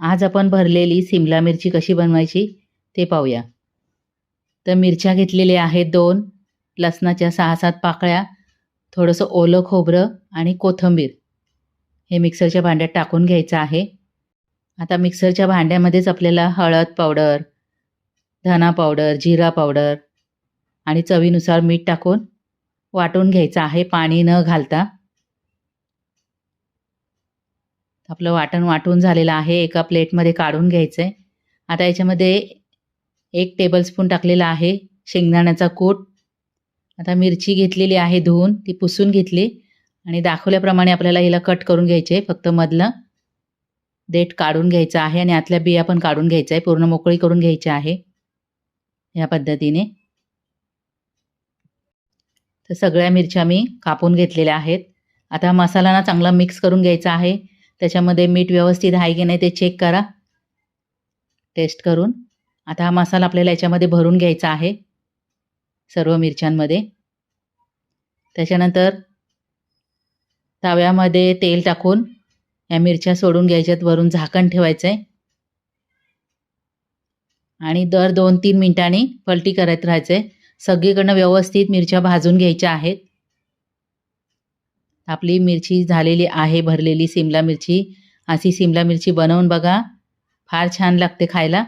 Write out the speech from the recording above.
आज आपण भरलेली सिमला मिरची कशी बनवायची ते पाहूया. तर मिरच्या घेतलेल्या आहेत 2, लसणाच्या 6-7 पाकळ्या, थोडंसं ओलं खोबरं आणि कोथिंबीर हे मिक्सरच्या भांड्यात टाकून घ्यायचं आहे. आता मिक्सरच्या भांड्यामध्येच आपल्याला हळद पावडर, धना पावडर, जिरा पावडर आणि चवीनुसार मीठ टाकून वाटून घ्यायचं आहे पाणी न घालता. आपलं वाटण वाटून झालेलं आहे. एका प्लेटमध्ये काढून घ्यायचं आहे. आता याच्यामध्ये 1 टेबलस्पून टाकलेला आहे शेंगदाण्याचा कूट. आता मिरची घेतलेली आहे धुवून, ती पुसून घेतली आणि दाखवल्याप्रमाणे आपल्याला हिला कट करून घ्यायचे आहे. फक्त मधलं देठ काढून घ्यायचं आहे आणि आतल्या बिया पण काढून घ्यायचं आहे. पूर्ण मोकळी करून घ्यायची आहे या पद्धतीने. तर सगळ्या मिरच्या मी कापून घेतलेल्या आहेत. आता मसाला ना चांगला मिक्स करून घ्यायचा आहे. त्याच्यामध्ये मीठ व्यवस्थित आहे की नाही ते चेक करा टेस्ट करून. आता हा मसाला आपल्याला याच्यामध्ये भरून घ्यायचा आहे सर्व मिरच्यांमध्ये. त्याच्यानंतर तव्यामध्ये तेल टाकून या मिरच्या सोडून घ्यायच्यात. वरून झाकण ठेवायचं आहे आणि दर 2-3 मिनिटांनी पलटी करत राहायचं आहे. सगळीकडनं व्यवस्थित मिरच्या भाजून घ्यायच्या आहेत. आपली मिरची झालेली आहे भरलेली सिमला मिरची. अशी सिमला मिरची बनवून बघा, फार छान लागते खायला.